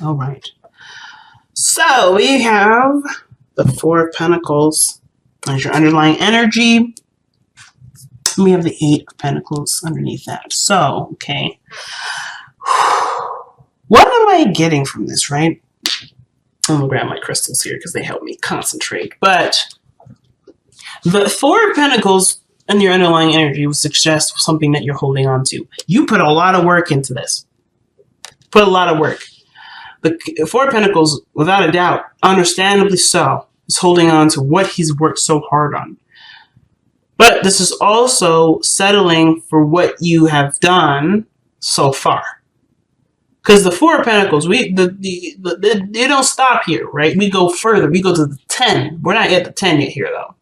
All right. So we have the Four of Pentacles as your underlying energy. We have the Eight of Pentacles underneath that. So, okay. What am I getting from this, right? I'm going to grab my crystals here because they help me concentrate. But the Four of Pentacles and your underlying energy would suggest something that you're holding on to. You put a lot of work into this. Put a lot of work. The Four of Pentacles, without a doubt, understandably so, is holding on to what he's worked so hard on. But this is also settling for what you have done so far. Because the Four of Pentacles, they don't stop here, right? We go further. We go to the 10. We're not at the 10 yet here, though.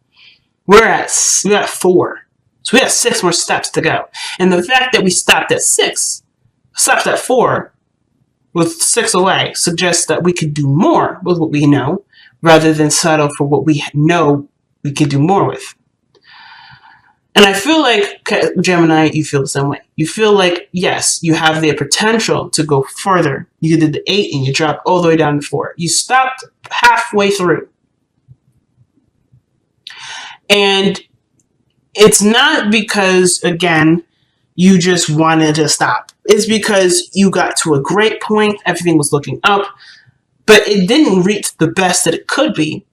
We're at 4. So we have 6 more steps to go. And the fact that we stopped at 6, stopped at 4, with 6 away, suggests that we could do more with what we know, rather than settle for what we know we could do more with. And I feel like, Gemini, you feel the same way. You feel like, yes, you have the potential to go further. You did the 8 and you dropped all the way down to 4. You stopped halfway through. And it's not because, again, you just wanted to stop. It's because you got to a great point. Everything was looking up. But it didn't reach the best that it could be.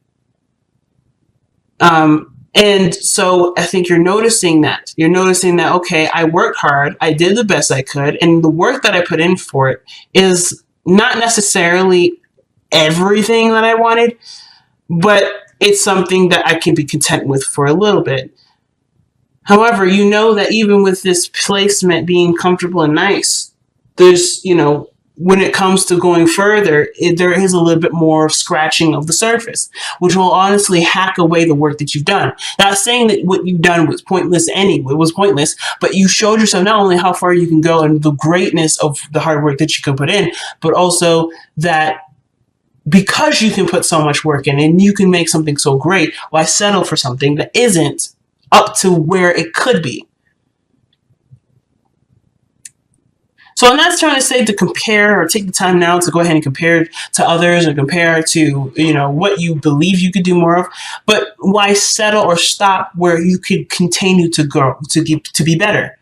And so I think you're noticing that. You're noticing that, okay, I worked hard. I did the best I could. And the work that I put in for it is not necessarily everything that I wanted, but it's something that I can be content with for a little bit. However, you know that even with this placement being comfortable and nice, there's, when it comes to going further, there is a little bit more scratching of the surface, which will honestly hack away the work that you've done. Not saying that what you've done was pointless anyway, it was pointless, but you showed yourself not only how far you can go and the greatness of the hard work that you can put in, but also that because you can put so much work in and you can make something so great, why settle for something that isn't up to where it could be? So I'm not trying to say to compare or take the time now to go ahead and compare to others or compare to, what you believe you could do more of, but why settle or stop where you could continue to grow, to be better?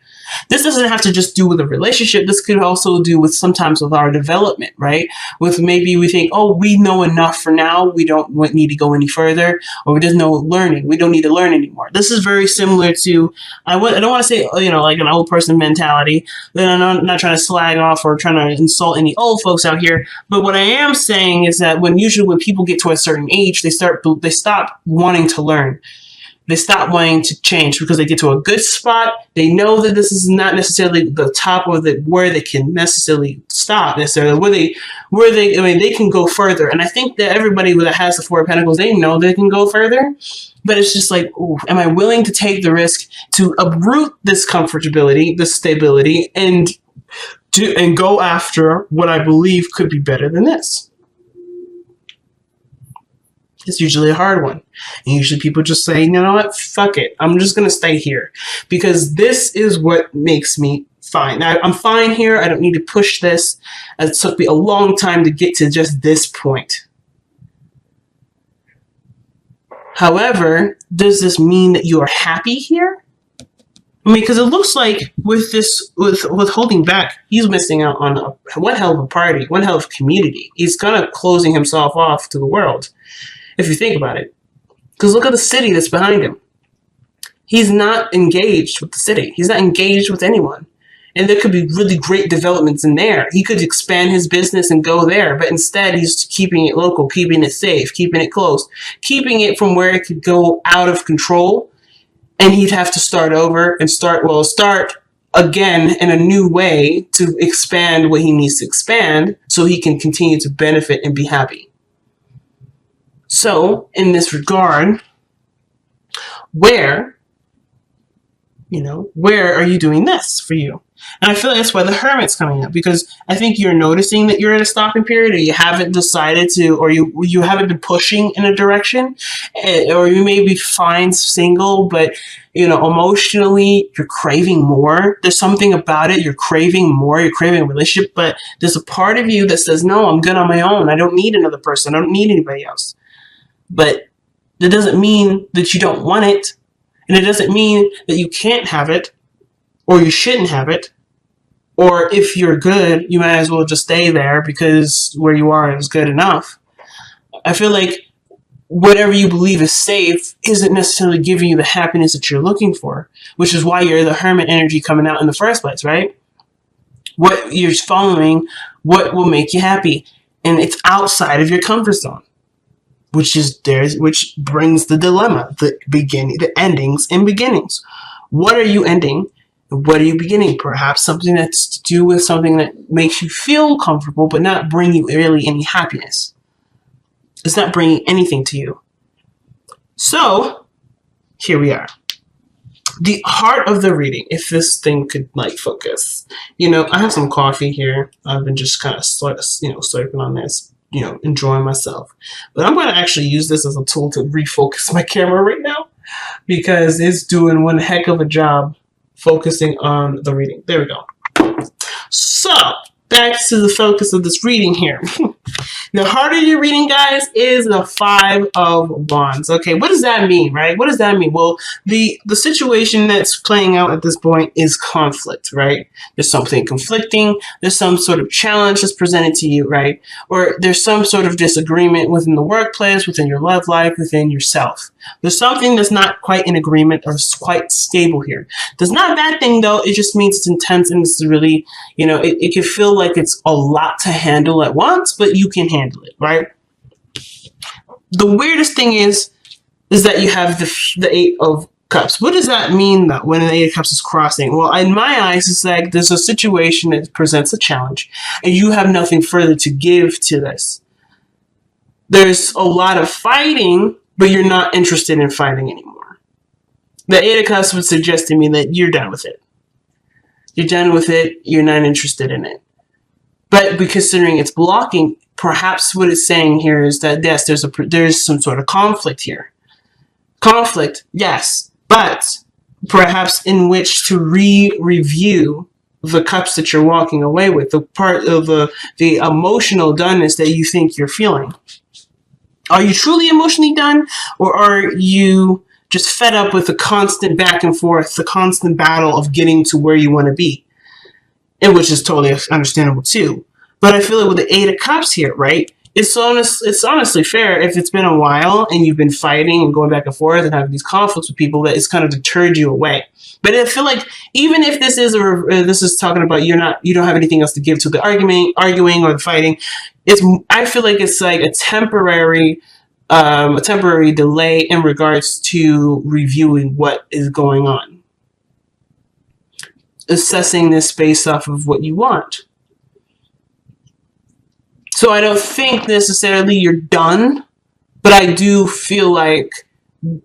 This doesn't have to just do with a relationship. This could also do with sometimes with our development, right? With maybe we think, oh, we know enough for now. We don't need to go any further, or there's no learning. We don't need to learn anymore. This is very similar to, I don't want to say, like an old person mentality. Then I'm not trying to slag off or trying to insult any old folks out here. But what I am saying is that usually when people get to a certain age, they stop wanting to learn. They stop wanting to change because they get to a good spot. They know that this is not necessarily the top of where they can necessarily stop necessarily. They can go further. And I think that everybody that has the Four of Pentacles, they know they can go further. But it's just like, ooh, am I willing to take the risk to uproot this comfortability, this stability, and go after what I believe could be better than this? It's usually a hard one. And usually people just say, you know what, fuck it. I'm just going to stay here because this is what makes me fine. I'm fine here. I don't need to push this. It took me a long time to get to just this point. However, does this mean that you are happy here? I mean, because it looks like with holding back, he's missing out on one hell of a party, one hell of a community. He's kind of closing himself off to the world. If you think about it. Because look at the city that's behind him. He's not engaged with the city. He's not engaged with anyone. And there could be really great developments in there. He could expand his business and go there. But instead, he's keeping it local, keeping it safe, keeping it close, keeping it from where it could go out of control. And he'd have to start over and start again in a new way to expand what he needs to expand so he can continue to benefit and be happy. So, in this regard, where are you doing this for you? And I feel like that's why the Hermit's coming up, because I think you're noticing that you're in a stopping period, or you haven't decided to, or you haven't been pushing in a direction, or you may be fine single, but emotionally you're craving more. There's something about it. You're craving more. You're craving a relationship, but there's a part of you that says, no, I'm good on my own. I don't need another person. I don't need anybody else. But that doesn't mean that you don't want it. And it doesn't mean that you can't have it, or you shouldn't have it. Or if you're good, you might as well just stay there because where you are is good enough. I feel like whatever you believe is safe isn't necessarily giving you the happiness that you're looking for, which is why you're the Hermit energy coming out in the first place, right? What you're following, what will make you happy. And it's outside of your comfort zone, which brings the dilemma, the endings and beginnings. What are you ending? What are you beginning? Perhaps something that's to do with something that makes you feel comfortable, but not bring you really any happiness. It's not bringing anything to you. So, here we are. The heart of the reading, if this thing could focus. I have some coffee here. I've been just kind of slurping on this, enjoying myself. But I'm going to actually use this as a tool to refocus my camera right now, because it's doing one heck of a job focusing on the reading. There we go. So, back to the focus of this reading here. The heart of your reading, guys, is the Five of Wands. Okay, what does that mean, right? What does that mean? Well, the situation that's playing out at this point is conflict, right? There's something conflicting. There's some sort of challenge that's presented to you, right? Or there's some sort of disagreement within the workplace, within your love life, within yourself. There's something that's not quite in agreement or quite stable here. That's not a bad thing, though. It just means it's intense and it's really, it can feel like it's a lot to handle at once, but you can handle it, right? The weirdest thing is that you have the Eight of Cups. What does that mean, though, when the Eight of Cups is crossing? Well, in my eyes, it's like there's a situation that presents a challenge, and you have nothing further to give to this. There's a lot of fighting, but you're not interested in fighting anymore. The Eight of Cups would suggest to me that you're done with it. You're done with it. You're not interested in it. But considering it's blocking, perhaps what it's saying here is that, yes, there's some sort of conflict here. Conflict, yes, but perhaps in which to review the cups that you're walking away with, the part of the emotional doneness that you think you're feeling. Are you truly emotionally done, or are you just fed up with the constant back and forth, the constant battle of getting to where you want to be? And which is totally understandable too. But I feel like with the Eight of Cups here, right? It's honestly fair if it's been a while and you've been fighting and going back and forth and having these conflicts with people that it's kind of deterred you away. But I feel like even if this is talking about you don't have anything else to give to the arguing or the fighting, I feel like it's like a temporary delay in regards to reviewing what is going on, assessing this based off of what you want. So I don't think necessarily you're done, but I do feel like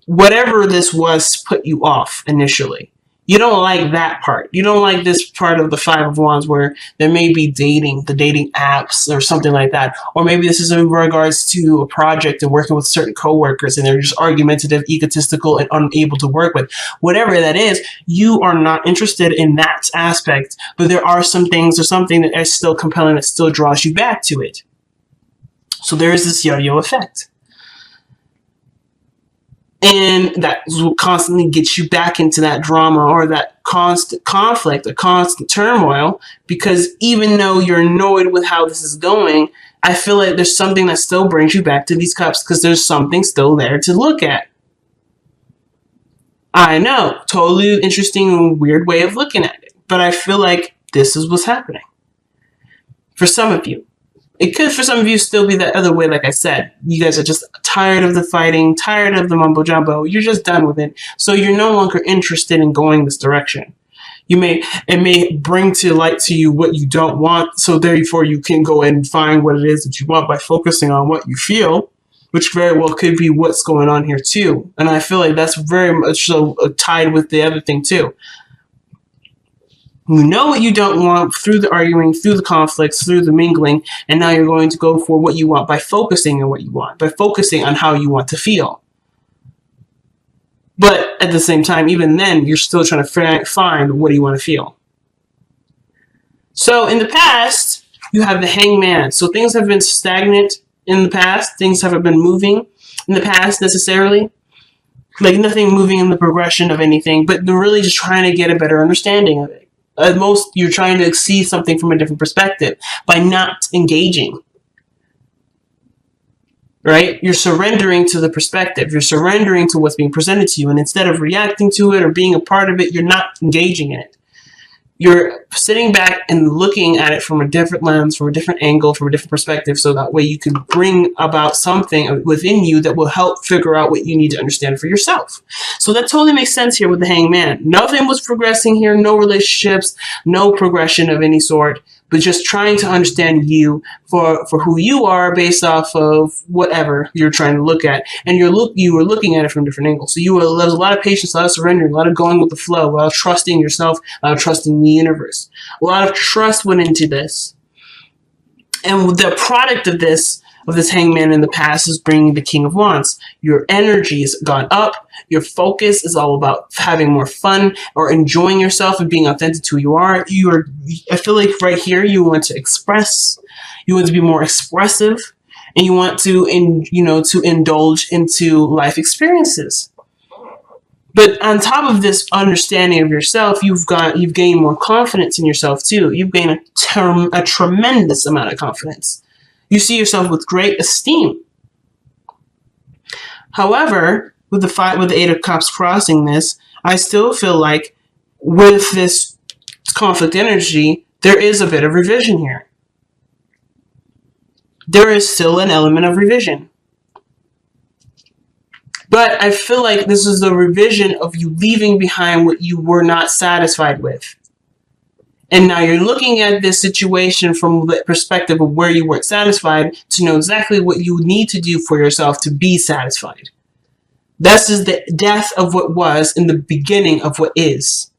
whatever this was put you off initially. You don't like that part. You don't like this part of the Five of Wands where there may be the dating apps or something like that. Or maybe this is in regards to a project and working with certain coworkers and they're just argumentative, egotistical, and unable to work with. Whatever that is, you are not interested in that aspect, but there are some things or something that is still compelling that still draws you back to it. So there is this yo-yo effect. And that will constantly get you back into that drama or that constant conflict, or constant turmoil, because even though you're annoyed with how this is going, I feel like there's something that still brings you back to these cups because there's something still there to look at. I know, totally interesting and weird way of looking at it, but I feel like this is what's happening. For some of you. It could, for some of you, still be that other way, like I said. You guys are just tired of the fighting, tired of the mumbo-jumbo. You're just done with it. So you're no longer interested in going this direction. It may bring to light to you what you don't want, so therefore you can go and find what it is that you want by focusing on what you feel, which very well could be what's going on here too. And I feel like that's very much so tied with the other thing too. You know what you don't want through the arguing, through the conflicts, through the mingling, and now you're going to go for what you want by focusing on what you want, by focusing on how you want to feel. But at the same time, even then, you're still trying to find what do you want to feel. So in the past, you have the hangman. So things have been stagnant in the past. Things haven't been moving in the past necessarily. Like nothing moving in the progression of anything, but they're really just trying to get a better understanding of it. At most, you're trying to see something from a different perspective by not engaging. Right? You're surrendering to the perspective. You're surrendering to what's being presented to you. And instead of reacting to it or being a part of it, you're not engaging in it. You're sitting back and looking at it from a different lens, from a different angle, from a different perspective, so that way you can bring about something within you that will help figure out what you need to understand for yourself. So that totally makes sense here with the hangman. Nothing was progressing here, no relationships, no progression of any sort, but just trying to understand you for who you are based off of whatever you're trying to look at. And you were looking at it from different angles. So there was a lot of patience, a lot of surrendering, a lot of going with the flow, a lot of trusting yourself, a lot of trusting the universe. A lot of trust went into this. And the product of this hangman in the past is bringing the King of Wands. Your energy has gone up. Your focus is all about having more fun or enjoying yourself and being authentic to who you are. I feel like right here you want to express. You want to be more expressive, and you want to indulge into life experiences. But on top of this understanding of yourself, you've gained more confidence in yourself too. You've gained a tremendous amount of confidence. You see yourself with great esteem. However, with the Eight of Cups crossing this, I still feel like with this conflict energy, there is a bit of revision here. There is still an element of revision. But I feel like this is the revision of you leaving behind what you were not satisfied with. And now you're looking at this situation from the perspective of where you weren't satisfied to know exactly what you need to do for yourself to be satisfied. This is the death of what was in the beginning of what is.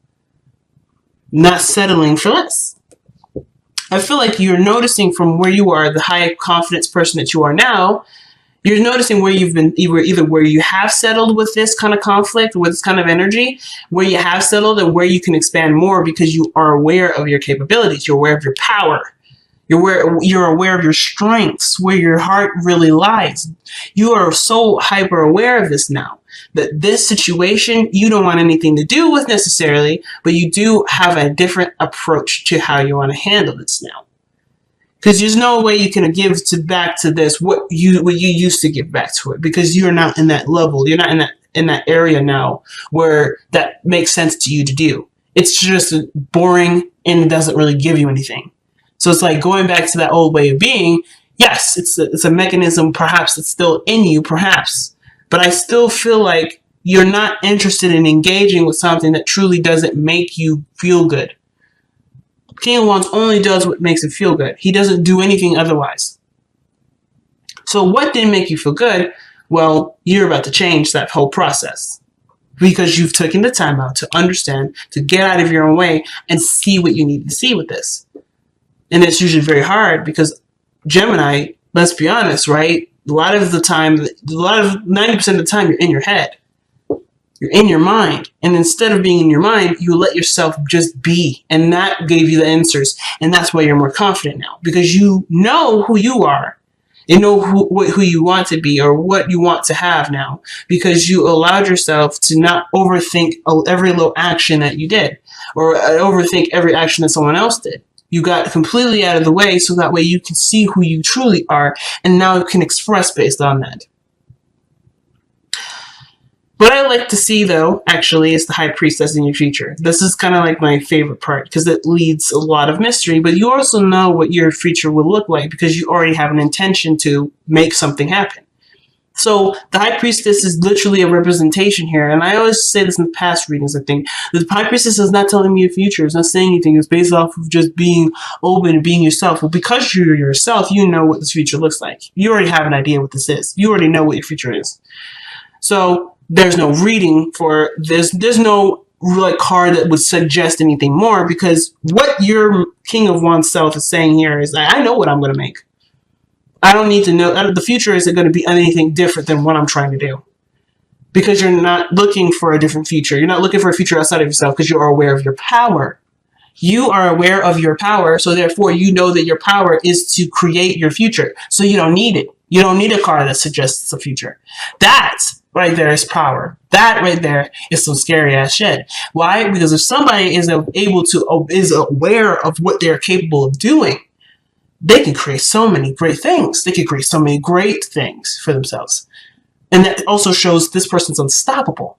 Not settling for less. I feel like you're noticing from where you are, the high confidence person that you are now, you're noticing where you've been, either where you have settled with this kind of conflict, with this kind of energy, where you have settled and where you can expand more because you are aware of your capabilities. You're aware of your power. You're aware of your strengths, where your heart really lies. You are so hyper aware of this now that this situation you don't want anything to do with necessarily, but you do have a different approach to how you want to handle this now. Because there's no way you can give back to this what you used to give back to it, because you're not in that level. You're not in that area now where that makes sense to you to do. It's just boring and it doesn't really give you anything. So it's like going back to that old way of being. Yes, it's a mechanism. Perhaps it's still in you, perhaps, but I still feel like you're not interested in engaging with something that truly doesn't make you feel good. King of Wands only does what makes it feel good. He doesn't do anything otherwise. So what didn't make you feel good? Well, you're about to change that whole process because you've taken the time out to understand, to get out of your own way and see what you need to see with this. And it's usually very hard because Gemini, let's be honest, right? A lot of 90% of the time you're in your head. You're in your mind. And instead of being in your mind, you let yourself just be. And that gave you the answers. And that's why you're more confident now. Because you know who you are. You know who you want to be or what you want to have now. Because you allowed yourself to not overthink every little action that you did. Or overthink every action that someone else did. You got completely out of the way so that way you can see who you truly are. And now you can express based on that. What I like to see, though, actually, is the High Priestess in your future. This is kind of like my favorite part because it leads a lot of mystery, but you also know what your future will look like because you already have an intention to make something happen. So the High Priestess is literally a representation here, and I always say this in the past readings, I think. The High Priestess is not telling me your future. It's not saying anything. It's based off of just being open and being yourself. Well, because you're yourself, you know what this future looks like. You already have an idea what this is. You already know what your future is. So there's no reading for this. There's no like card that would suggest anything more, because what your King of Wands self is saying here is that I know what I'm going to make. I don't need to know. The future isn't going to be anything different than what I'm trying to do. Because you're not looking for a different future. You're not looking for a future outside of yourself because you are aware of your power. You are aware of your power, so therefore you know that your power is to create your future. So you don't need it. You don't need a card that suggests a future. That right there is power. That right there is some scary ass shit. Why? Because if somebody is aware of what they're capable of doing, they can create so many great things. They can create so many great things for themselves. And that also shows this person's unstoppable.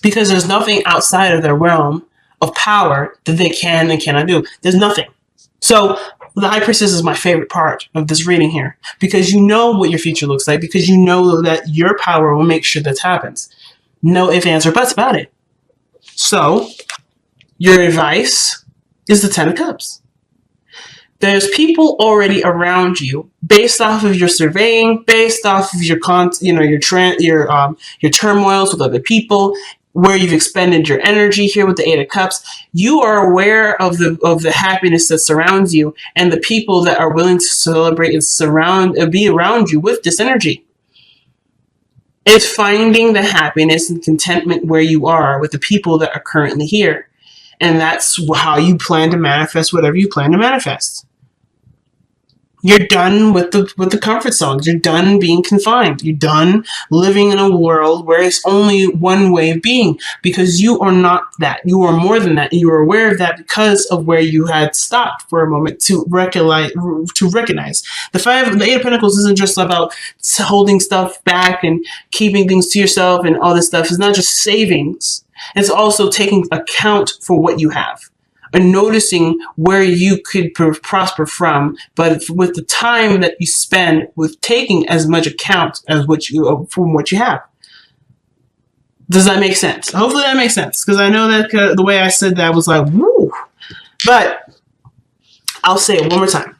Because there's nothing outside of their realm of power that they can and cannot do. There's nothing. So the High Priestess is my favorite part of this reading here. Because you know what your future looks like. Because you know that your power will make sure that happens. No ifs, ands, or buts about it. So your advice is the Ten of Cups. There's people already around you, based off of your surveying, based off of your your turmoils with other people, where you've expended your energy here with the Eight of Cups. You are aware of the happiness that surrounds you, and the people that are willing to celebrate and be around you with this energy. It's finding the happiness and contentment where you are with the people that are currently here, and that's how you plan to manifest whatever you plan to manifest. You're done with the comfort zones. You're done being confined. You're done living in a world where it's only one way of being, because you are not that. You are more than that. And you are aware of that because of where you had stopped for a moment to recognize. The Eight of Pentacles isn't just about holding stuff back and keeping things to yourself and all this stuff. It's not just savings. It's also taking account for what you have. And noticing where you could prosper from, but with the time that you spend with taking as much account as from what you have. Does that make sense? Hopefully that makes sense, because I know that the way I said that was like, woo. But I'll say it one more time.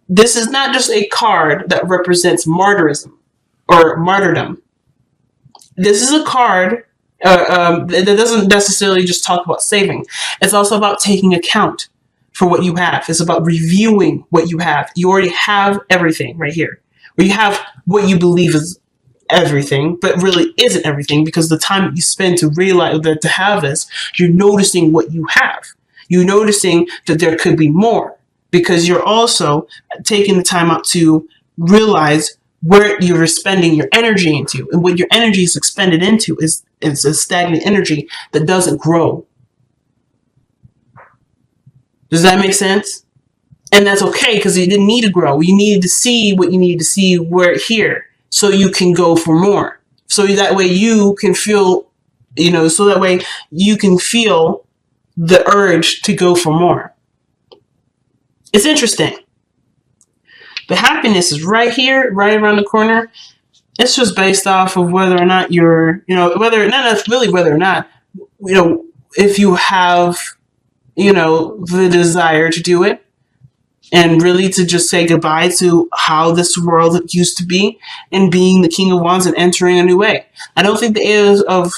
This is not just a card that represents martyrism or martyrdom. This is a card that doesn't necessarily just talk about saving. It's also about taking account for what you have. It's about reviewing what you have. You already have everything right here. Or you have what you believe is everything, but really isn't everything, because the time that you spend to realize that to have this, you're noticing what you have. You're noticing that there could be more, because you're also taking the time out to realize where you're spending your energy into. And what your energy is expended into is a stagnant energy that doesn't grow. Does that make sense? And that's okay, because you didn't need to grow. You needed to see what you needed to see here, so you can go for more. So that way you can feel, so that way you can feel the urge to go for more. It's interesting. The happiness is right here, right around the corner. It's just based off of whether or not you're, if you have, the desire to do it, and really to just say goodbye to how this world used to be, and being the King of Wands and entering a new way. I don't think the Eight of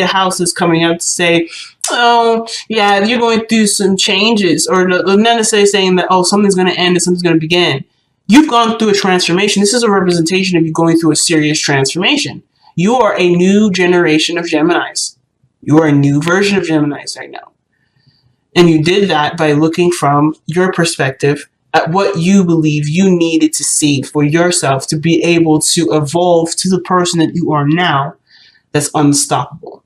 House is coming out to say, oh, yeah, you're going through some changes, or not necessarily saying that, oh, something's going to end and something's going to begin. You've gone through a transformation. This is a representation of you going through a serious transformation. You are a new generation of Geminis. You are a new version of Geminis right now. And you did that by looking from your perspective at what you believe you needed to see for yourself to be able to evolve to the person that you are now that's unstoppable.